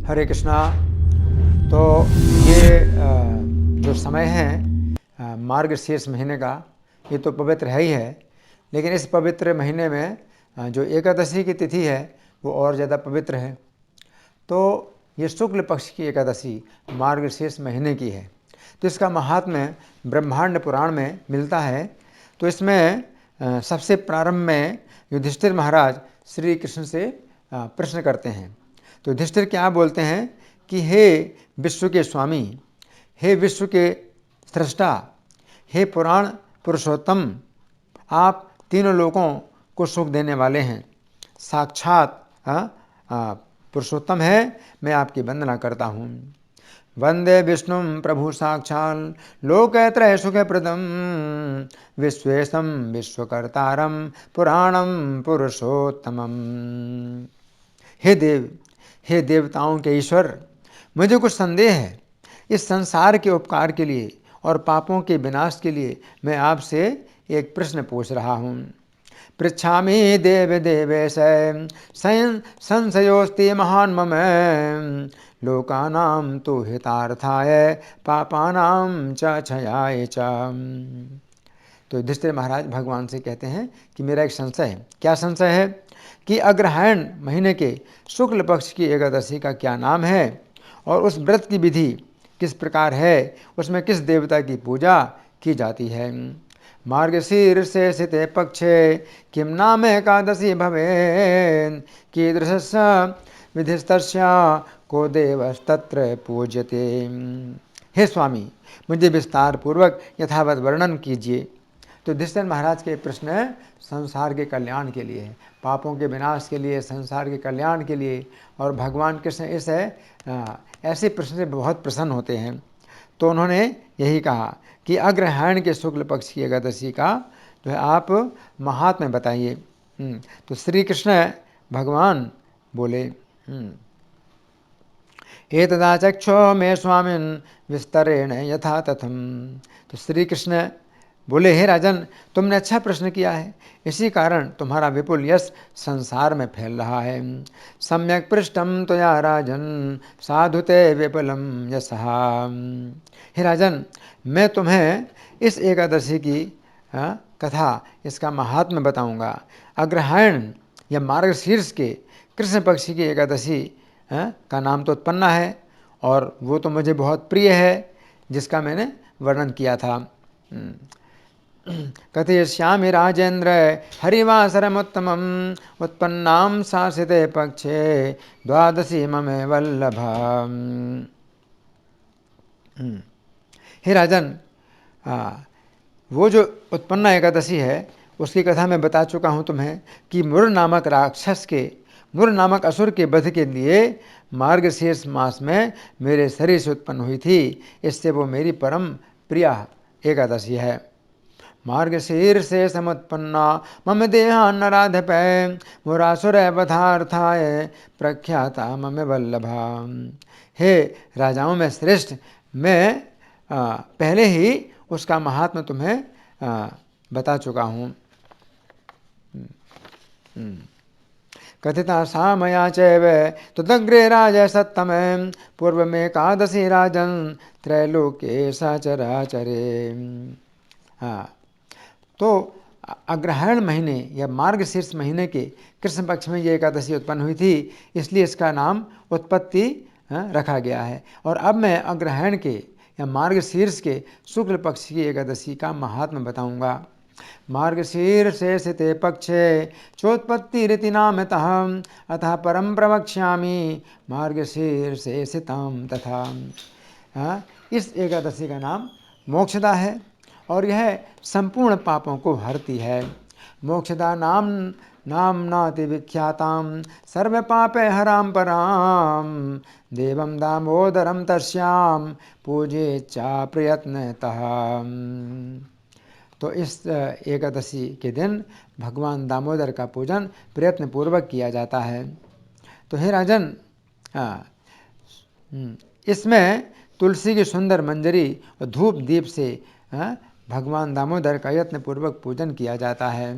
हरे कृष्णा। तो ये जो समय है मार्गशीर्ष महीने का, ये तो पवित्र है ही है, लेकिन इस पवित्र महीने में जो एकादशी की तिथि है वो और ज़्यादा पवित्र है। तो ये शुक्ल पक्ष की एकादशी मार्गशीर्ष महीने की है। तो इसका महात्म्य ब्रह्मांड पुराण में मिलता है। तो इसमें सबसे प्रारंभ में युधिष्ठिर महाराज श्री कृष्ण से प्रश्न करते हैं। तो युधिष्ठिर क्या बोलते हैं कि हे विश्व के स्वामी, हे विश्व के सृष्टा, हे पुराण पुरुषोत्तम, आप तीनों लोगों को सुख देने वाले हैं, साक्षात पुरुषोत्तम है, मैं आपकी वंदना करता हूँ। वंदे विष्णु प्रभु साक्षाल लोकत्रय सुखप्रदम विश्वेशम विश्वकर्तारम पुराणम पुरुषोत्तमम। हे देव, हे देवताओं के ईश्वर, मुझे कुछ संदेह है। इस संसार के उपकार के लिए और पापों के विनाश के लिए मैं आपसे एक प्रश्न पूछ रहा हूँ। पृच्छामि देव देवेश संशयोस्ति महान् मम लोकानां तु हितार्थाय पापानां च क्षयाय च। तो युधिष्ठिर महाराज भगवान से कहते हैं कि मेरा एक संशय है। क्या संशय है? कि अग्रहायण महीने के शुक्ल पक्ष की एकादशी का क्या नाम है और उस व्रत की विधि किस प्रकार है, उसमें किस देवता की पूजा की जाती है। मार्गशीर्षे स्थिते पक्षे किं नाम एकादशी भवेत् कीदृशस्य विधिस्तस्य को देवस्तत्र पूज्यते। हे स्वामी, मुझे विस्तार पूर्वक यथावत वर्णन कीजिए। तो युधिष्ठिर महाराज के प्रश्न संसार के कल्याण के लिए है, पापों के विनाश के लिए, संसार के कल्याण के लिए। और भगवान कृष्ण इस ऐसे प्रश्न से बहुत प्रसन्न होते हैं। तो उन्होंने यही कहा कि अग्रहायण के शुक्ल पक्ष की एकादशी का जो है आप महात्म्य बताइए। तो श्री कृष्ण भगवान बोले, एतदा चक्षो मे स्वामिन् विस्तरेण यथा तथम। तो श्री कृष्ण बोले, हे राजन, तुमने अच्छा प्रश्न किया है, इसी कारण तुम्हारा विपुल यश संसार में फैल रहा है। सम्यक पृष्ठम त्वया राजन साधुते विपुलम यशः। हे राजन, मैं तुम्हें इस एकादशी की कथा, इसका महात्म्य बताऊंगा। अग्रहायण या मार्गशीर्ष के कृष्ण पक्ष की एकादशी का नाम तो उत्पन्न है और वो तो मुझे बहुत प्रिय है, जिसका मैंने वर्णन किया था। कथयिष्यामि राजेन्द्र हरिवासरमुत्तमम् उत्पन्नां शासिते पक्षे द्वादशी ममे वल्लभा। हे राजन, वो जो उत्पन्ना एकादशी है उसकी कथा मैं बता चुका हूँ तुम्हें कि मुर नामक राक्षस के, मुर नामक असुर के वध के लिए मार्गशीर्ष मास में मेरे शरीर से उत्पन्न हुई थी। इससे वो मेरी परम प्रिय एकादशी है। मार्गशीर्षे समुत्पन्ना मम देहान्नराधपै मुरासुर वधार्थाय प्रख्याता मम वल्लभा। हे राजाओं में श्रेष्ठ, मैं पहले ही उसका महात्मा तुम्हें बता चुका हूँ। कथिता सा मया चैव तदग्रे राज सत्तमे पूर्व में एकादशी राजन त्रैलोके सचराचरे। तो अग्रहायण महीने या मार्गशीर्ष महीने के कृष्ण पक्ष में ये एकादशी उत्पन्न हुई थी, इसलिए इसका नाम उत्पत्ति रखा गया है। और अब मैं अग्रहायण के या मार्गशीर्ष के शुक्ल पक्ष की एकादशी का महात्म्य बताऊंगा। मार्गशीर्षे स्थिते पक्षे चोत्पत्ति रीति नामतः अतः परम प्रवक्ष्यामि मार्गशीर्षे स्थितं तथा। इस एकादशी का नाम मोक्षदा है और यह संपूर्ण पापों को हरती है। मोक्षदा नाम नाम्नाति विख्यातां सर्व पापे हराम पराम देवम दामोदरम तस्याम पूजे चा प्रयत्नतः। तो इस एकादशी के दिन भगवान दामोदर का पूजन प्रयत्न पूर्वक किया जाता है। तो हे राजन, इसमें तुलसी की सुंदर मंजरी और धूप दीप से भगवान दामोदर का यत्न पूर्वक पूजन किया जाता है।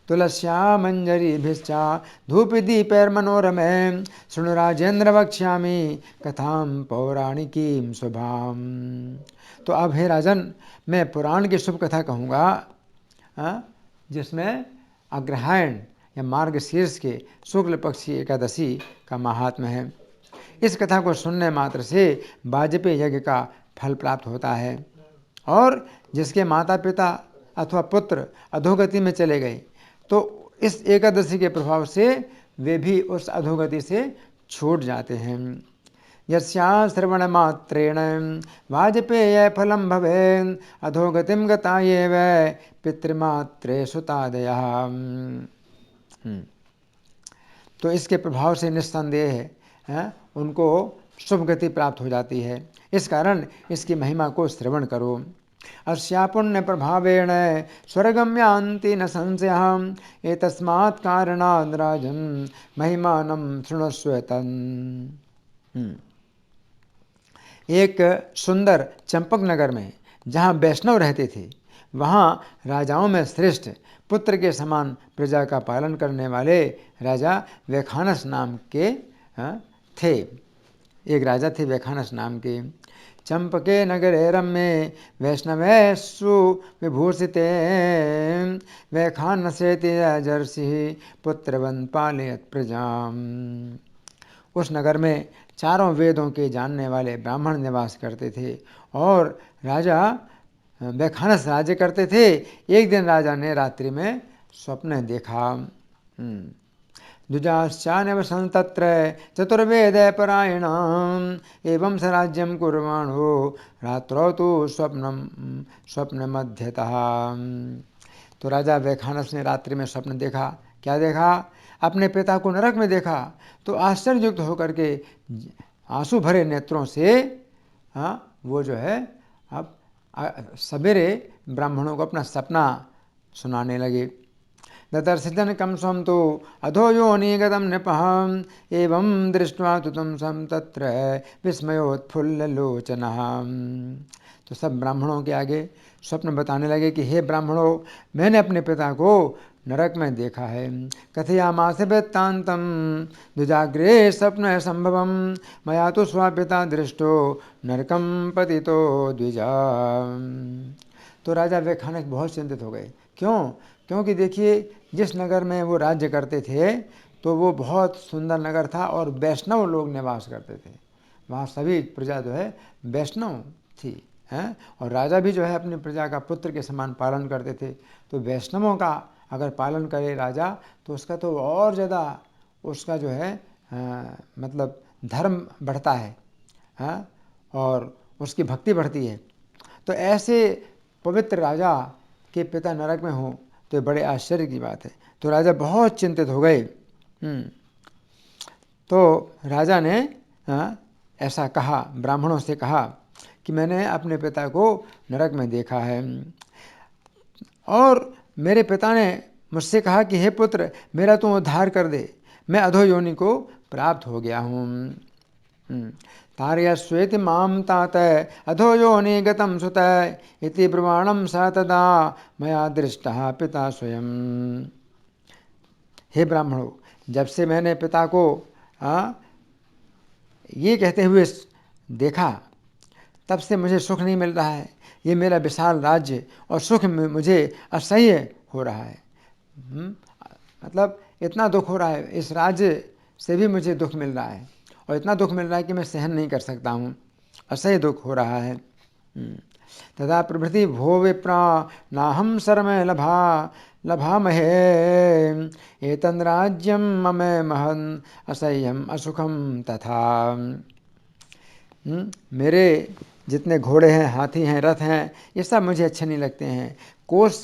तुलस्या मंजरीभिश्चा धूपदीपैर्मनोरमे शृणु राजेंद्र वक्ष्यामि कथाम पौराणिकीं शुभाम। तो अब हे राजन, मैं पुराण की शुभ कथा कहूँगा, जिसमें अग्रहायण या मार्गशीर्ष के शुक्ल पक्षी एकादशी का महात्म्य है। इस कथा को सुनने मात्र से वाजपेयी यज्ञ का फल प्राप्त होता है, और जिसके माता पिता अथवा पुत्र अधोगति में चले गए तो इस एकादशी के प्रभाव से वे भी उस अधोगति से छूट जाते हैं। यस्या श्रवण मात्रेण वाजपेय फलम भवे अधोगतिम गता ये वै पितृमात्रे सुतादयः। तो इसके प्रभाव से निस्संदेह है उनको शुभ गति प्राप्त हो जाती है। इस कारण इसकी महिमा को श्रवण करो। अस्या पुण्य प्रभावेण स्वर्गम यान्ति न संशयः एतस्मात् कारणात् राजन् महिमानं शृणुष्व तन्। एक सुंदर चंपक नगर में जहाँ वैष्णव रहते थे, वहाँ राजाओं में श्रेष्ठ पुत्र के समान प्रजा का पालन करने वाले राजा वैखानस नाम के थे। एक राजा थे वैखानस नाम के। चंपके नगरे रम्ये वैष्णवेषु विभूषिते वैखानसेति जर्षि पुत्रवन् पालयत् प्रजाम्। उस नगर में चारों वेदों के जानने वाले ब्राह्मण निवास करते थे और राजा वैखानस राज्य करते थे। एक दिन राजा ने रात्रि में स्वप्न देखा। द्विजाश्चान्यवसन् तत्र चतुर्वेद परायणाम् एवं स राज्यं कुर्वाणो रात्रौ तु स्वप्न मध्यतः। तो राजा वैखानस ने रात्रि में स्वप्न देखा। क्या देखा? अपने पिता को नरक में देखा। तो आश्चर्ययुक्त होकर के आंसू भरे नेत्रों से वो जो है अब सवेरे ब्राह्मणों को अपना सपना सुनाने लगे। ददर्शजन कम स्वम तो अधो योनि गतम नृपः एवं दृष्ट्वा तुतम सम तत्र विस्मयोत्फुल्लोचनः। तो सब ब्राह्मणों के आगे स्वप्न बताने लगे कि हे ब्राह्मणों, मैंने अपने पिता को नरक में देखा है। कथयामास वृत्तान्तं द्विजाग्रे स्वप्न संभवम मया तो स्वापिता दृष्टो नरकम पतितो द्विजा। तो राजा वैखानस बहुत चिंतित हो गए। क्यों? क्योंकि देखिए, जिस नगर में वो राज्य करते थे तो वो बहुत सुंदर नगर था और वैष्णव लोग निवास करते थे। वहाँ सभी प्रजा जो है वैष्णव थी हैं, और राजा भी जो है अपनी प्रजा का पुत्र के समान पालन करते थे। तो वैष्णवों का अगर पालन करे राजा तो उसका तो और ज़्यादा उसका जो है मतलब धर्म बढ़ता है और उसकी भक्ति बढ़ती है। तो ऐसे पवित्र राजा के पिता नरक में हों तो बड़े आश्चर्य की बात है। तो राजा बहुत चिंतित हो गए। तो राजा ने ऐसा कहा, ब्राह्मणों से कहा कि मैंने अपने पिता को नरक में देखा है और मेरे पिता ने मुझसे कहा कि हे पुत्र, मेरा तू उद्धार कर दे, मैं अधो योनि को प्राप्त हो गया हूँ। तारयस्वेति मां तात अधो योनि गतं सुत इति ब्रुवाणं स तदा मया दृष्टः पिता स्वयं। हे ब्राह्मणों, जब से मैंने पिता को ये कहते हुए देखा, तब से मुझे सुख नहीं मिल रहा है। ये मेरा विशाल राज्य और सुख में मुझे असह्य हो रहा है। मतलब इतना दुख हो रहा है, इस राज्य से भी मुझे दुख मिल रहा है और इतना दुख मिल रहा है कि मैं सहन नहीं कर सकता हूँ, असह्य दुख हो रहा है। तदा प्रभृति भो विप्रा नाहं शर्म लभामहे एतन् राज्यं मम महन् असह्यम असुखम तथा। मेरे जितने घोड़े हैं, हाथी हैं, रथ हैं, ये सब मुझे अच्छे नहीं लगते हैं। कोष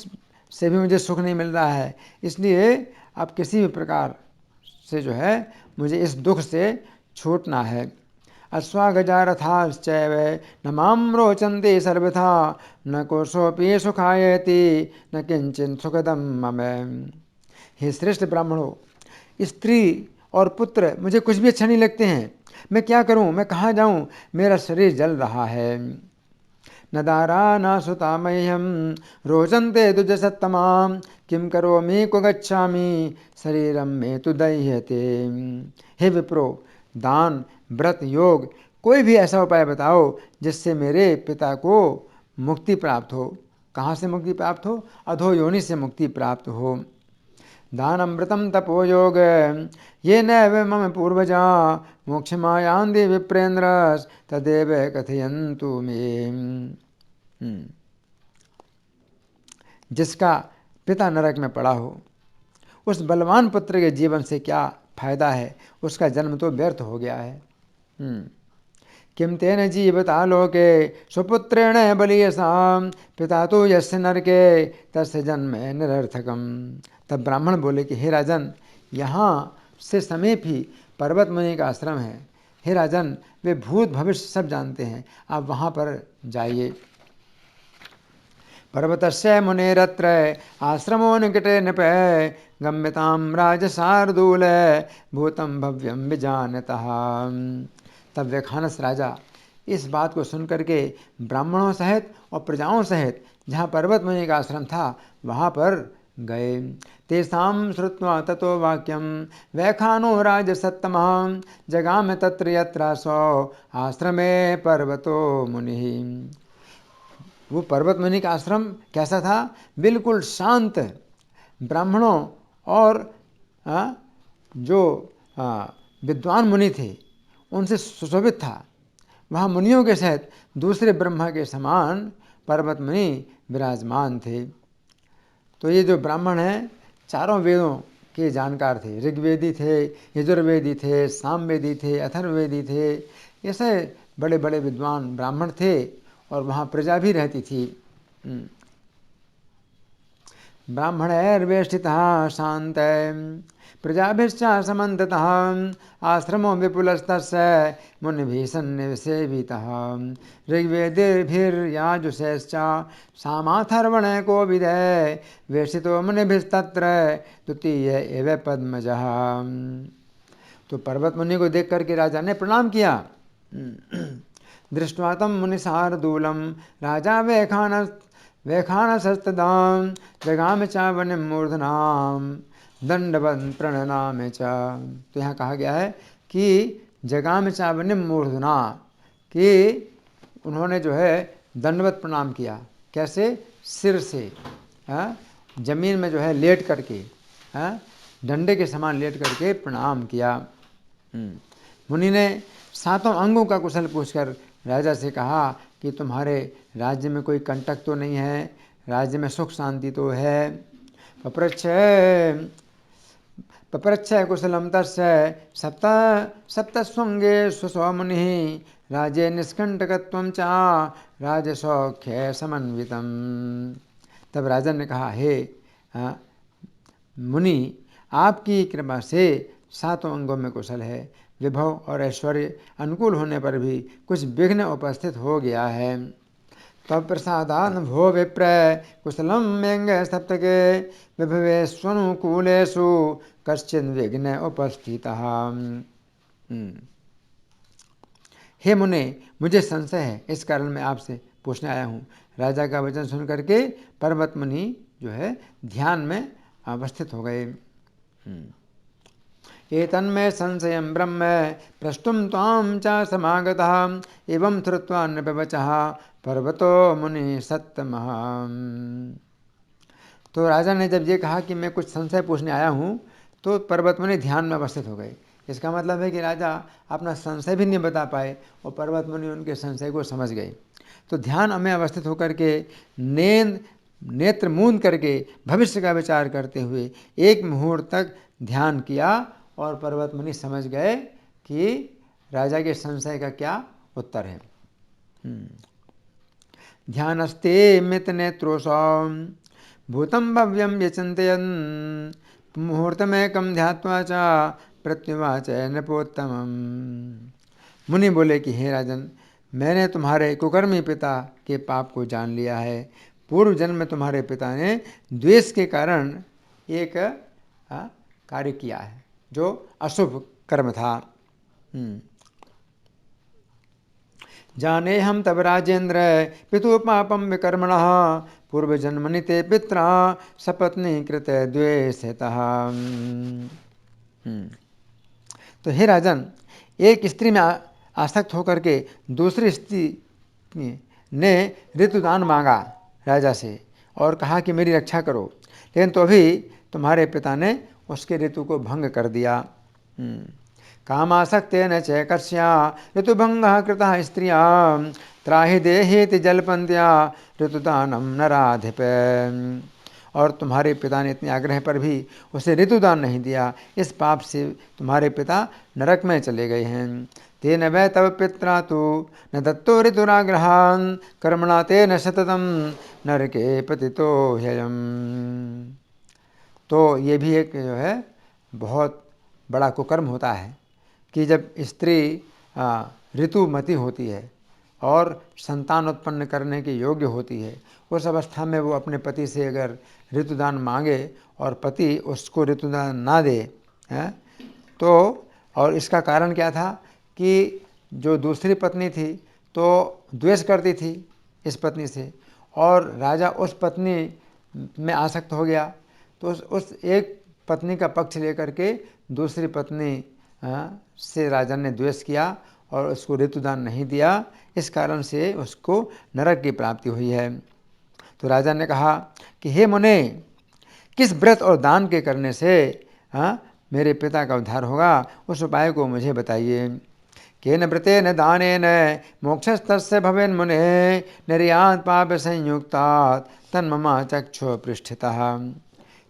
से भी मुझे सुख नहीं मिल रहा है। इसलिए अब किसी भी प्रकार से जो है मुझे इस दुख से छूटना है। अश्वागजा रथाश्चैव न मां रोचन्ते सर्वथा न कोशोऽपि सुखायति न किंचित् सुखदं मम। हे श्रेष्ठ ब्राह्मणों, स्त्री और पुत्र मुझे कुछ भी अच्छा नहीं लगते हैं। मैं क्या करूं? मैं कहाँ जाऊं? मेरा शरीर जल रहा है। न दारा न सुता मह्यम रोचन्ते द्विजसत्तमां किं करोमि क्व गच्छामि शरीरम में तु दह्यते। हे विप्रो, दान, व्रत, योग, कोई भी ऐसा उपाय बताओ जिससे मेरे पिता को मुक्ति प्राप्त हो। कहाँ से मुक्ति प्राप्त हो? अधो योनि से मुक्ति प्राप्त हो। दानमृतं तपो योग ये नैव मम पूर्वजा मोक्षमायान्ति विप्रेन्द्र तदेव कथयन्तु मे। जिसका पिता नरक में पड़ा हो, उस बलवान पुत्र के जीवन से क्या फायदा है? उसका जन्म तो व्यर्थ हो गया है। किम तेन जीवता लोके सुपुत्रेण बलीयसां पिता तो यस्य नरके तस्य जन्म निरर्थकम। तब ब्राह्मण बोले कि हे राजन, यहाँ से समीप ही पर्वत मुनि का आश्रम है। हे राजन, वे भूत भविष्य सब जानते हैं, आप वहाँ पर जाइए। पर्वतस्य मुनेरत्र आश्रमो निकटे नृपे गम्यतां राजशार्दूल भूतं भव्यं विजानतः। तब वैखानस राजा इस बात को सुनकर के ब्राह्मणों सहित और प्रजाओं सहित जहाँ पर्वत मुनि का आश्रम था वहाँ पर गए। तेषां श्रुत्वा ततो वाक्यं वैखानो राजसत्तमः जगाम तत्र यत्रासौ आश्रमे पर्वतो मुनिः। वो पर्वत मुनि का आश्रम कैसा था? बिल्कुल शांत, ब्राह्मणों और जो विद्वान मुनि थे उनसे सुशोभित था। वहाँ मुनियों के सहित दूसरे ब्रह्मा के समान पर्वत मुनि विराजमान थे। तो ये जो ब्राह्मण हैं चारों वेदों के जानकार थे। ऋग्वेदी थे, यजुर्वेदी थे, सामवेदी थे, अथर्ववेदी थे। ऐसे बड़े बड़े विद्वान ब्राह्मण थे और वहाँ प्रजा भी रहती थी। ब्राह्मणैर्वेष्टितः शान्तैः प्रजाभिश्च समन्ततः आश्रमो विपुलस्तस्य मुनिभिः सन्निसेवितः ऋग्वेदेभिर्याजुषैश्च सामाथर्वणे कोविदे वेष्टितो मुनिभिस्तत्र द्वितीय एव पद्मजः। तो पर्वत मुनि को देख करके राजा ने प्रणाम किया। दृष्ट्वा तं मुनिशार्दूलं राजा वैखानसस्तदां जगाम चावनिं मूर्धनां दंडवन् प्रणनाम च। तो यहाँ कहा गया है कि जगाम चावनिम मूर्धना, कि उन्होंने जो है दंडवत प्रणाम किया। कैसे? सिर से, जमीन में जो है लेट करके, डंडे के समान लेट करके प्रणाम किया। मुनि ने सातों अंगों का कुशल पूछकर राजा से कहा कि तुम्हारे राज्य में कोई कंटक तो नहीं है, राज्य में सुख शांति तो है। पप्रच्छ कुशलम तस्य सप्तस्वंगे स्वसौ मुनिः राज्ये निष्कंटकत्वं च राजसौख्य समन्वितम। तब राजा ने कहा, हे मुनि, आपकी कृपा से सातों अंगों में कुशल है। विभव और ऐश्वर्य अनुकूल होने पर भी कुछ विघ्न उपस्थित हो गया है। तब प्रसादान भो विप्र कुशलम मेंग सप्तके विभवेष्वनुकूलेषु कश्चिन् विघ्न उपस्थितः। हे मुने, मुझे संशय है, इस कारण मैं आपसे पूछने आया हूँ। राजा का वचन सुन करके पर्वत मुनि जो है ध्यान में अवस्थित हो गए। एतन्मे संशयं ब्रह्म प्रष्टुं त्वां च समागतः एवं श्रुत्वा नृपवचः पर्वतो मुनि सत्तमः। तो राजा ने जब ये कहा कि मैं कुछ संशय पूछने आया हूँ, तो पर्वत मुनि ध्यान में अवस्थित हो गए। इसका मतलब है कि राजा अपना संशय भी नहीं बता पाए और पर्वत मुनि उनके संशय को समझ गए। तो ध्यान में अवस्थित होकर के नेत्र मूंद करके भविष्य का विचार करते हुए एक मुहूर्त तक ध्यान किया और पर्वत मुनि समझ गए कि राजा के संशय का क्या उत्तर है। ध्यानस्ते मित नेत्रोऽसौ भूतं भव्यं यचिन्तयन् मुहूर्तमेकं ध्यात्वा च प्रत्युवाच नृपोत्तमम्। मुनि बोले कि हे राजन, मैंने तुम्हारे कुकर्मी पिता के पाप को जान लिया है। पूर्व जन्म में तुम्हारे पिता ने द्वेष के कारण एक कार्य किया है जो अशुभ कर्म था। जाने हम तब राजेंद्र पितु पापम विकर्मणः पूर्वजन्मनि ते पित्रा सपत्नी कृत द्वेषतः। तो हे राजन, एक स्त्री में आसक्त होकर के दूसरी स्त्री ने ऋतुदान मांगा राजा से और कहा कि मेरी रक्षा करो, लेकिन तो भी तुम्हारे पिता ने उसके ऋतु को भंग कर दिया। कामासक्तेन च कस्या ऋतुभंगः कृतः स्त्रिया त्राहि देहेति जलपन्त्या ऋतुदानम नराधिप। और तुम्हारे पिता ने इतने आग्रह पर भी उसे ऋतुदान नहीं दिया, इस पाप से तुम्हारे पिता नरक में चले गए हैं। तेन वै तव पित्रा तो न दत्तो ऋतुराग्रहान् कर्मणा तेन सततम नरके पतितो ह्ययम्। तो ये भी एक जो है बहुत बड़ा कुकर्म होता है कि जब स्त्री ऋतुमती होती है और संतान उत्पन्न करने के योग्य होती है, उस अवस्था में वो अपने पति से अगर ऋतुदान मांगे और पति उसको ऋतुदान ना दे तो, और इसका कारण क्या था कि जो दूसरी पत्नी थी तो द्वेष करती थी इस पत्नी से, और राजा उस पत्नी में आसक्त हो गया, तो उस एक पत्नी का पक्ष लेकर के दूसरी पत्नी से राजा ने द्वेष किया और उसको ऋतुदान नहीं दिया, इस कारण से उसको नरक की प्राप्ति हुई है। तो राजा ने कहा कि हे मुने, किस व्रत और दान के करने से मेरे पिता का उद्धार होगा, उस उपाय को मुझे बताइए। केन व्रतेन दानेन मोक्षस्तस्य भवेन् मुने निर्यात पाप संयुक्तात् तन्ममा चक्षु पृष्ठतः।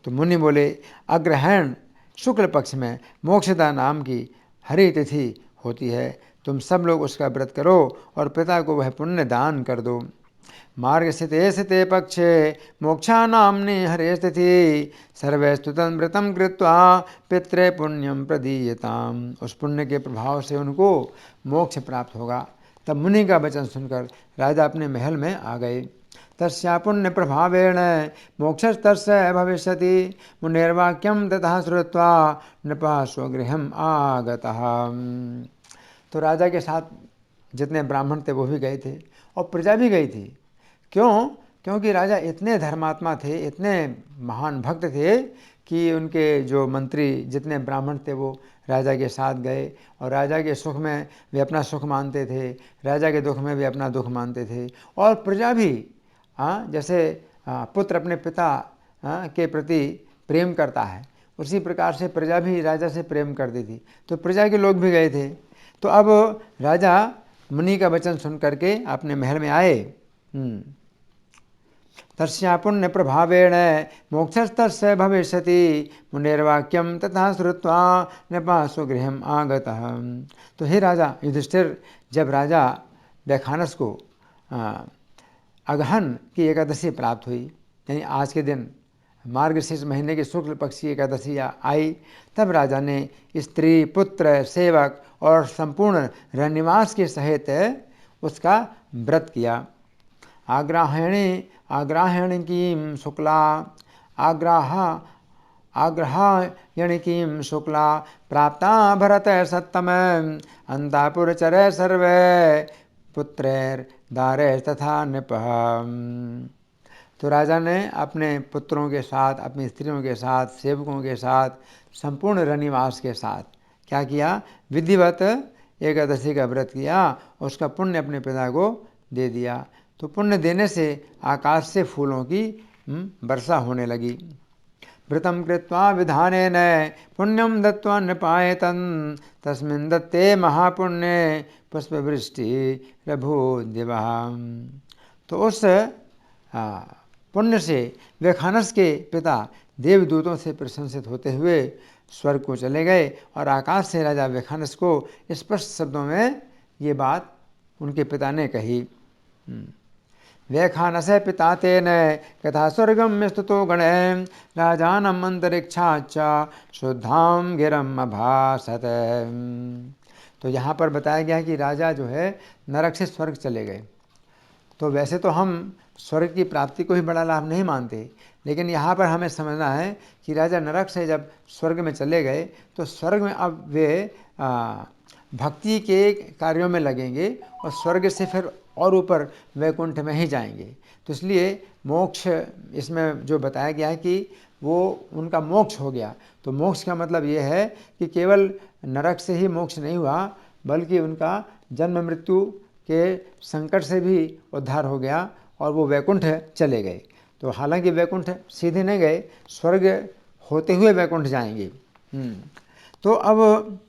तो मुनि बोले, अग्रहण शुक्ल पक्ष में मोक्षदा नाम की हरि तिथि होती है, तुम सब लोग उसका व्रत करो और पिता को वह पुण्य दान कर दो। मार्ग स्थिते पक्षे मोक्षा नामनि हरे तिथि सर्वैस्तु व्रतम कृत्वा पितृ पुण्यम प्रदीयताम। उस पुण्य के प्रभाव से उनको मोक्ष प्राप्त होगा। तब मुनि का वचन सुनकर राजा अपने महल में आ गए। तस्या पुण्य प्रभावेण मोक्षस्तस्य भविष्यति मुनिर्वाक्यम ततः श्रुत्वा नृपः स्वगृहम् आगतः। तो राजा के साथ जितने ब्राह्मण थे वो भी गए थे और प्रजा भी गई थी। क्यों? क्योंकि राजा इतने धर्मात्मा थे, इतने महान भक्त थे कि उनके जो मंत्री जितने ब्राह्मण थे वो राजा के साथ गए और राजा के सुख में वे अपना सुख मानते थे, राजा के दुख में वे अपना दुख मानते थे। और प्रजा भी जैसे पुत्र अपने पिता के प्रति प्रेम करता है, उसी प्रकार से प्रजा भी राजा से प्रेम करती थी। तो प्रजा के लोग भी गए थे। तो अब राजा मुनि का वचन सुन करके अपने महल में आए। तस्या पुण्य प्रभावेण मोक्षस्तस्य भविष्यति मुनिर्वाक्यम तथा श्रुत्वा नृपः स्वगृहम् आगतः। तो हे राजा युधिष्ठिर, जब राजा वैखानस को अगहन की एकादशी प्राप्त हुई, यानी आज के दिन मार्गशीर्ष महीने की शुक्ल पक्ष की एकादशी आई, तब राजा ने स्त्री पुत्र सेवक और संपूर्ण रनिवास के सहित उसका व्रत किया। आग्राहणिकीं शुक्ला आग्रहायणिकीं शुक्ला प्राप्ता भरत सत्तम अंतापुरचर सर्वे पुत्रैर्दारे तथा नृपः। तो राजा ने अपने पुत्रों के साथ, अपनी स्त्रियों के साथ, सेवकों के साथ, संपूर्ण रनिवास के साथ क्या किया? विधिवत एकादशी का व्रत किया, उसका पुण्य अपने पिता को दे दिया। तो पुण्य देने से आकाश से फूलों की वर्षा होने लगी। व्रतम कृत्वा विधानेन पुण्यम दत्त्वा नृपायतन तस्मिन् दत्ते महापुण्ये पुष्पवृष्टि रभूद्दिवः। तो उस पुण्य से वैखानस के पिता देवदूतों से प्रशंसित होते हुए स्वर्ग को चले गए और आकाश से राजा वैखानस को स्पष्ट शब्दों में ये बात उनके पिता ने कही। वैखानस पिता तेन कथा स्वर्गम स्तुतो गणे राजानम अंतरिक्षाच्च शुद्धाम गिरम अभासत। तो यहाँ पर बताया गया कि राजा जो है नरक से स्वर्ग चले गए। तो वैसे तो हम स्वर्ग की प्राप्ति को ही बड़ा लाभ नहीं मानते, लेकिन यहाँ पर हमें समझना है कि राजा नरक से जब स्वर्ग में चले गए तो स्वर्ग में अब वे भक्ति के कार्यों में लगेंगे और स्वर्ग से फिर और ऊपर वैकुंठ में ही जाएंगे। तो इसलिए मोक्ष इसमें जो बताया गया है कि वो उनका मोक्ष हो गया। तो मोक्ष का मतलब ये है कि केवल नरक से ही मोक्ष नहीं हुआ, बल्कि उनका जन्म मृत्यु के संकट से भी उद्धार हो गया और वो वैकुंठ चले गए। तो हालांकि वैकुंठ सीधे नहीं गए, स्वर्ग होते हुए वैकुंठ जाएंगे। तो अब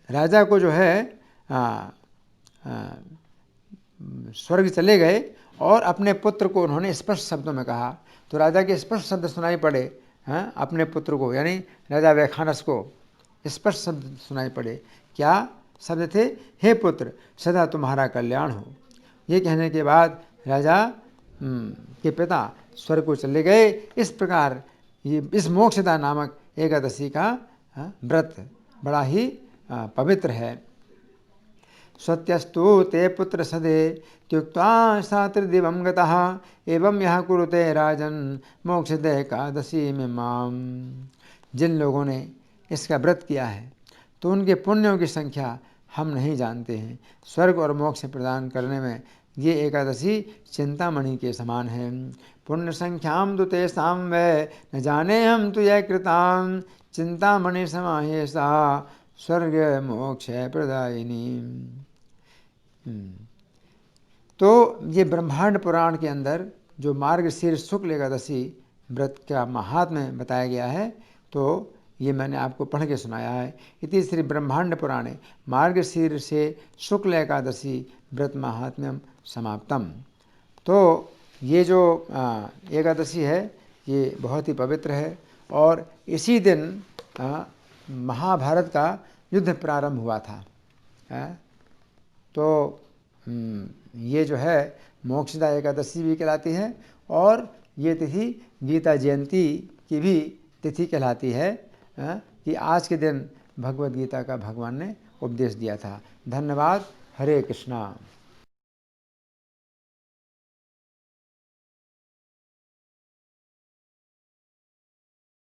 राजा को जो है स्वर्ग चले गए और अपने पुत्र को उन्होंने स्पष्ट शब्दों में कहा। तो राजा के स्पष्ट शब्द सुनाई पड़े, अपने पुत्र को यानी राजा वैखानस को स्पष्ट शब्द सुनाई पड़े। क्या शब्द थे? हे पुत्र, सदा तुम्हारा कल्याण हो। ये कहने के बाद राजा के पिता स्वर्ग को चले गए। इस प्रकार ये इस मोक्षदा नामक एकादशी का व्रत बड़ा ही पवित्र है। सत्यस्तु ते पुत्र सदे त्युक्त्वा सात्रिदिवं गतः एवं यह कुरुते राजन मोक्षदे एकादशी में माम। जिन लोगों ने इसका व्रत किया है तो उनके पुण्यों की संख्या हम नहीं जानते हैं। स्वर्ग और मोक्ष प्रदान करने में ये एकादशी चिंतामणि के समान है। पुण्य संख्याम तो तेषां वै न जाने हम तो यह कृताम चिंतामणि समाहेसा स्वर्ग मोक्ष प्रदायिनी। तो ये ब्रह्मांड पुराण के अंदर जो मार्गशीर्ष शुक्ल एकादशी व्रत का महात्म्य बताया गया है, तो ये मैंने आपको पढ़ के सुनाया है। इति श्री ब्रह्मांड पुराणे मार्गशीर्ष से शुक्ल एकादशी व्रत महात्म्यम समाप्तम। तो ये जो एकादशी है ये बहुत ही पवित्र है और इसी दिन महाभारत का युद्ध प्रारंभ हुआ था। तो ये जो है मोक्षदा एकादशी भी कहलाती है और ये तिथि गीता जयंती की भी तिथि कहलाती है कि आज के दिन भगवद गीता का भगवान ने उपदेश दिया था। धन्यवाद। हरे कृष्णा।